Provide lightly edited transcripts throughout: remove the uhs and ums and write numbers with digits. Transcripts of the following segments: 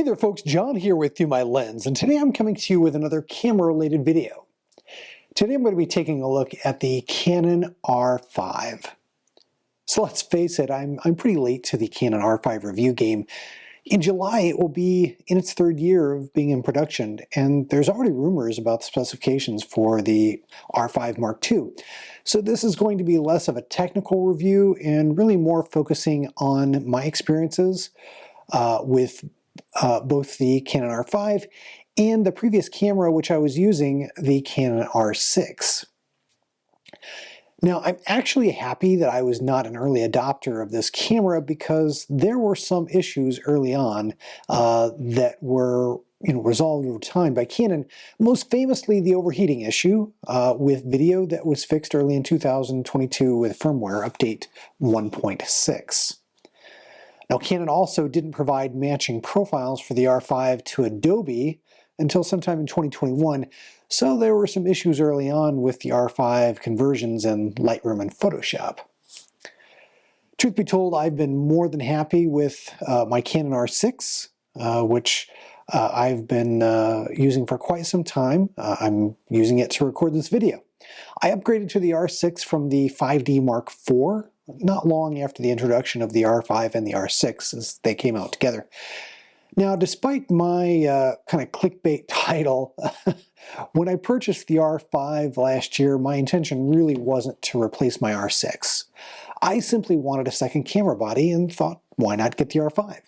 Hey there folks, John here with Through My Lens, and today I'm coming to you with another camera-related video. Today I'm going to be taking a look at the Canon R5. So let's face it, I'm pretty late to the Canon R5 review game. In July it will be in its third year of being in production, and there's already rumors about the specifications for the R5 Mark II. So this is going to be less of a technical review and really more focusing on my experiences with both the Canon R5 and the previous camera which I was using, the Canon R6. Now, I'm actually happy that I was not an early adopter of this camera because there were some issues early on that were resolved over time by Canon, most famously the overheating issue with video that was fixed early in 2022 with firmware update 1.6. Now, Canon also didn't provide matching profiles for the R5 to Adobe until sometime in 2021, so there were some issues early on with the R5 conversions in Lightroom and Photoshop. Truth be told, I've been more than happy with my Canon R6, which I've been using for quite some time. I'm using it to record this video. I upgraded to the R6 from the 5D Mark IV, not long after the introduction of the R5 and the R6 as they came out together. Now, despite my kind of clickbait title, when I purchased the R5 last year, my intention really wasn't to replace my R6. I simply wanted a second camera body and thought, why not get the R5?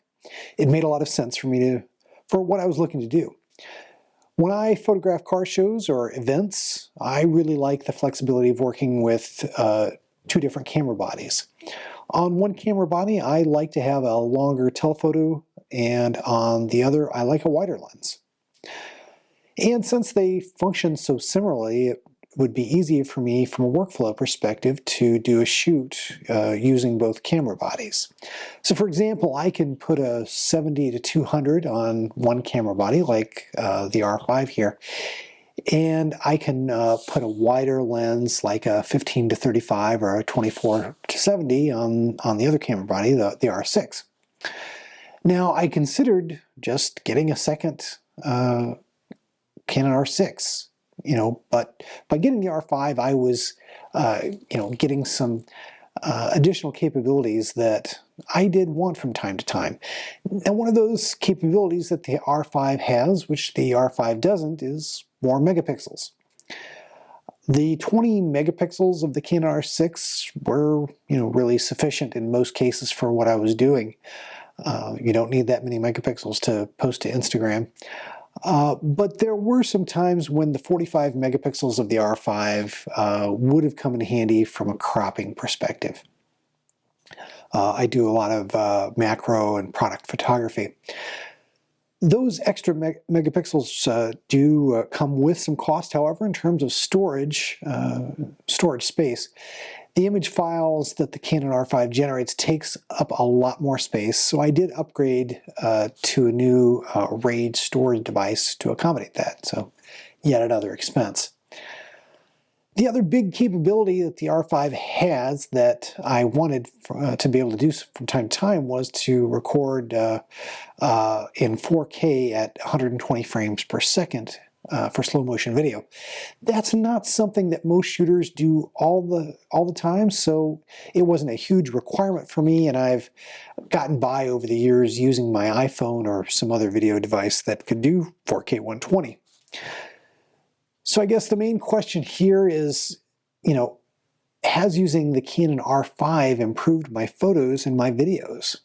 It made a lot of sense for me for what I was looking to do. When I photograph car shows or events, I really like the flexibility of working with two different camera bodies. On one camera body, I like to have a longer telephoto, and on the other, I like a wider lens. And since they function so similarly, it would be easy for me from a workflow perspective to do a shoot using both camera bodies. So for example, I can put a 70 to 200 on one camera body, like the R5 here, and I can put a wider lens like a 15 to 35 or a 24 to 70 on the other camera body, the R6. Now, I considered just getting a second Canon R6, but by getting the R5, I was, getting some additional capabilities that I did want from time to time. Now, one of those capabilities that the R5 has, which the R5 doesn't, is more megapixels. The 20 megapixels of the Canon R6 were, really sufficient in most cases for what I was doing. You don't need that many megapixels to post to Instagram. But there were some times when the 45 megapixels of the R5 would have come in handy from a cropping perspective. I do a lot of macro and product photography. Those extra megapixels do come with some cost, however, in terms of storage space. The image files that the Canon R5 generates takes up a lot more space, so I did upgrade to a new RAID storage device to accommodate that, so yet another expense. The other big capability that the R5 has that I wanted to be able to do from time to time was to record in 4K at 120 frames per second for slow motion video. That's not something that most shooters do all the time, so it wasn't a huge requirement for me, and I've gotten by over the years using my iPhone or some other video device that could do 4K 120. So I guess the main question here is, has using the Canon R5 improved my photos and my videos?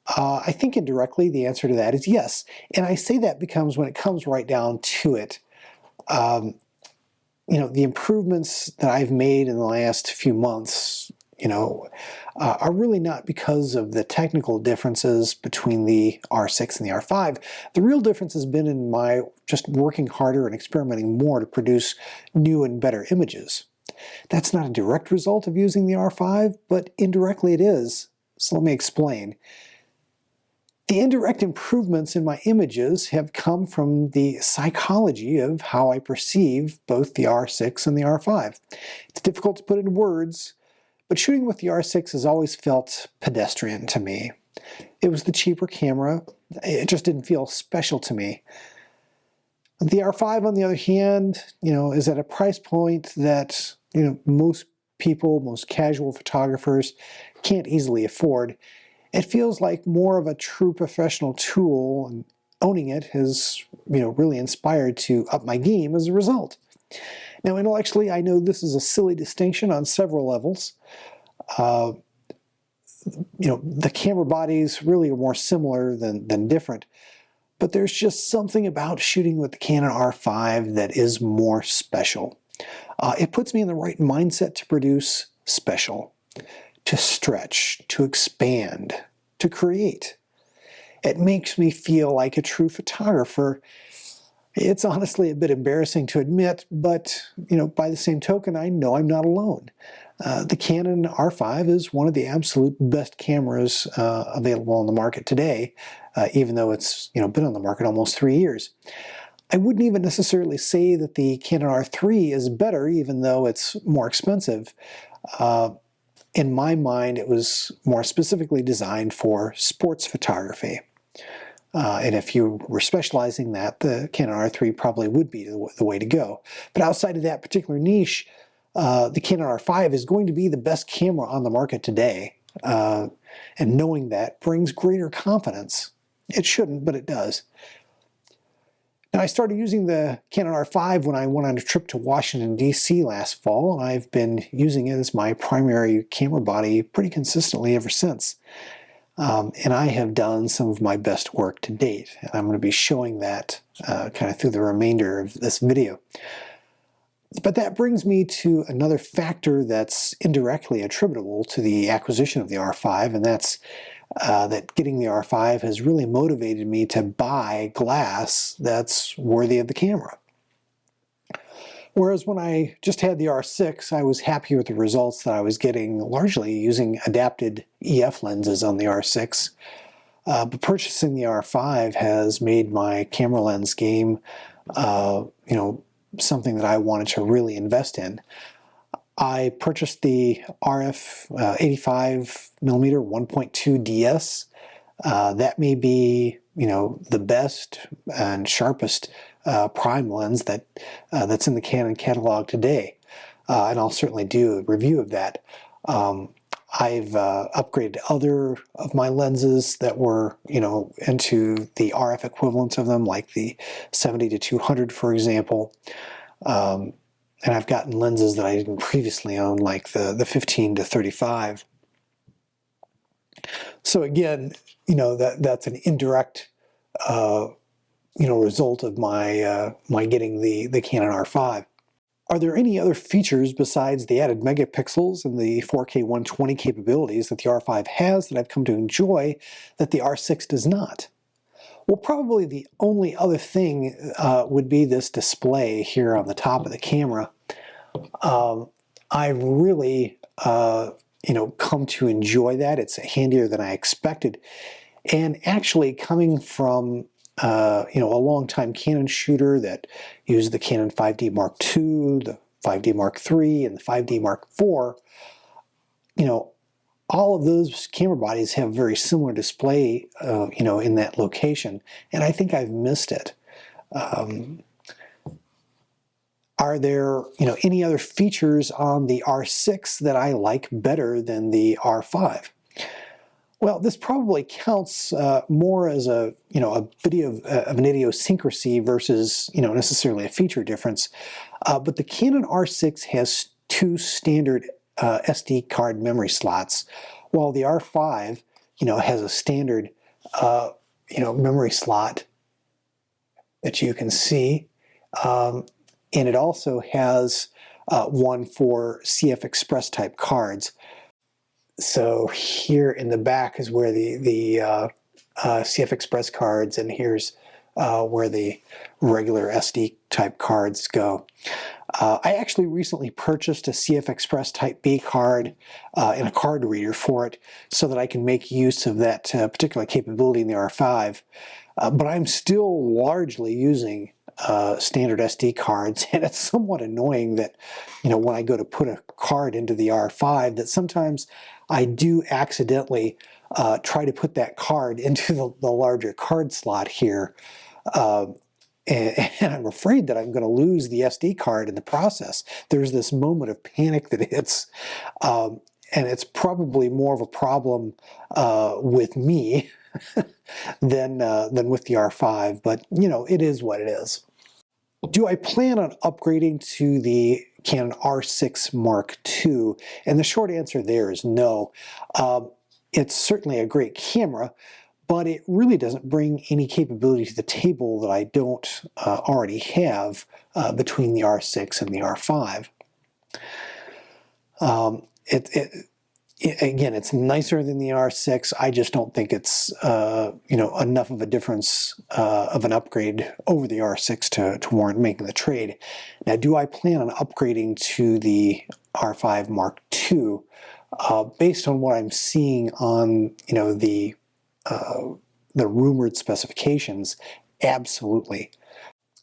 I think indirectly the answer to that is yes. And I say that because when it comes right down to it, the improvements that I've made in the last few months, are really not because of the technical differences between the R6 and the R5. The real difference has been in my just working harder and experimenting more to produce new and better images. That's not a direct result of using the R5, but indirectly it is. So let me explain. The indirect improvements in my images have come from the psychology of how I perceive both the R6 and the R5. It's difficult to put into words, but shooting with the R6 has always felt pedestrian to me. It was the cheaper camera. It just didn't feel special to me. The R5, on the other hand, is at a price point that, most people, most casual photographers can't easily afford. It feels like more of a true professional tool, and owning it has, really inspired to up my game as a result. Now, intellectually, I know this is a silly distinction on several levels. The camera bodies really are more similar than different, but there's just something about shooting with the Canon R5 that is more special. It puts me in the right mindset to produce special, to stretch, to expand, to create. It makes me feel like a true photographer. It's honestly a bit embarrassing to admit, but by the same token, I know I'm not alone. The Canon R5 is one of the absolute best cameras available on the market today, even though it's been on the market almost 3 years. I wouldn't even necessarily say that the Canon R3 is better, even though it's more expensive. In my mind, it was more specifically designed for sports photography. And if you were specializing that, the Canon R3 probably would be the way to go. But outside of that particular niche, the Canon R5 is going to be the best camera on the market today. And knowing that brings greater confidence. It shouldn't, but it does. Now, I started using the Canon R5 when I went on a trip to Washington, D.C. last fall, and I've been using it as my primary camera body pretty consistently ever since. And I have done some of my best work to date, and I'm going to be showing that kind of through the remainder of this video. But that brings me to another factor that's indirectly attributable to the acquisition of the R5, and that's that getting the R5 has really motivated me to buy glass that's worthy of the camera. Whereas when I just had the R6, I was happy with the results that I was getting, largely using adapted EF lenses on the R6. But purchasing the R5 has made my camera lens game, something that I wanted to really invest in. I purchased the RF 85mm 1.2 DS. That may be, the best and sharpest prime lens that's in the Canon catalog today, and I'll certainly do a review of that. I've upgraded other of my lenses that were, into the RF equivalents of them, like the 70-200, for example. And I've gotten lenses that I didn't previously own, like the 15-35. So again, that's an indirect, result of my getting the Canon R5. Are there any other features besides the added megapixels and the 4K 120 capabilities that the R5 has that I've come to enjoy that the R6 does not? Well, probably the only other thing would be this display here on the top of the camera. I've really, come to enjoy that. It's handier than I expected. And actually, coming from a long-time Canon shooter that used the Canon 5D Mark II, the 5D Mark III, and the 5D Mark IV, all of those camera bodies have very similar display, in that location, and I think I've missed it. Are there, any other features on the R6 that I like better than the R5? Well, this probably counts more as a bit of an idiosyncrasy versus necessarily a feature difference. But the Canon R6 has two standard SD card memory slots, while the R5 has a standard memory slot that you can see, and it also has one for CF Express type cards. So here in the back is where the CF Express cards, and here's where the regular SD type cards go. I actually recently purchased a CF Express Type B card and a card reader for it so that I can make use of that particular capability in the R5. But I'm still largely using standard SD cards, and it's somewhat annoying that, when I go to put a card into the R5, that sometimes I do accidentally try to put that card into the larger card slot here. And I'm afraid that I'm going to lose the SD card in the process. There's this moment of panic that hits, and it's probably more of a problem with me than with the R5, but you know, it is what it is. Do I plan on upgrading to the Canon R6 Mark II? And the short answer there is no. It's certainly a great camera, but it really doesn't bring any capability to the table that I don't already have between the R6 and the R5. Again, it's nicer than the R6. I just don't think it's you know, enough of a difference of an upgrade over the R6 to warrant making the trade. Now, do I plan on upgrading to the R5 Mark II? Based on what I'm seeing on, you know, the rumored specifications, absolutely.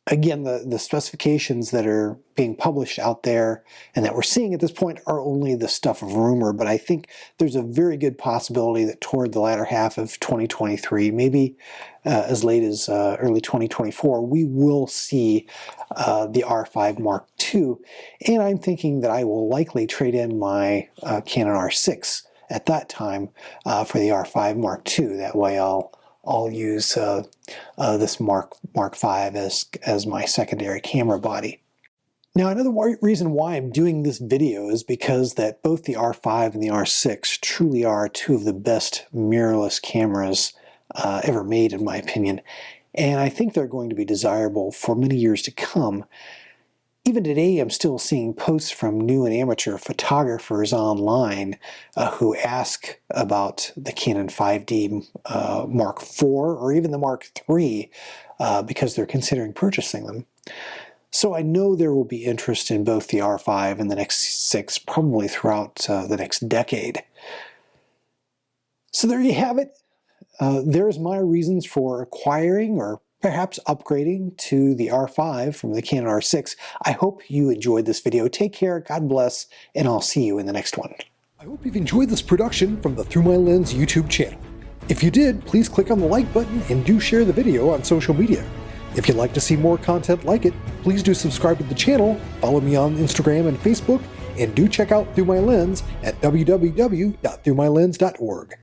Again, the specifications that are being published out there and that we're seeing at this point are only the stuff of rumor, but I think there's a very good possibility that toward the latter half of 2023, maybe as late as early 2024, we will see the R5 Mark II, and I'm thinking that I will likely trade in my Canon R6 at that time for the R5 Mark II. That way I'll use this Mark V as my secondary camera body. Now, another reason why I'm doing this video is because that both the R5 and the R6 truly are two of the best mirrorless cameras ever made, in my opinion, and I think they're going to be desirable for many years to come. Even today, I'm still seeing posts from new and amateur photographers online who ask about the Canon 5D Mark IV or even the Mark III because they're considering purchasing them. So I know there will be interest in both the R5 and the X6 probably throughout the next decade. So there you have it. There's my reasons for acquiring or perhaps upgrading to the R5 from the Canon R6. I hope you enjoyed this video. Take care, God bless, and I'll see you in the next one. I hope you've enjoyed this production from the Through My Lens YouTube channel. If you did, please click on the like button and do share the video on social media. If you'd like to see more content like it, please do subscribe to the channel, follow me on Instagram and Facebook, and do check out Through My Lens at www.throughmylens.org.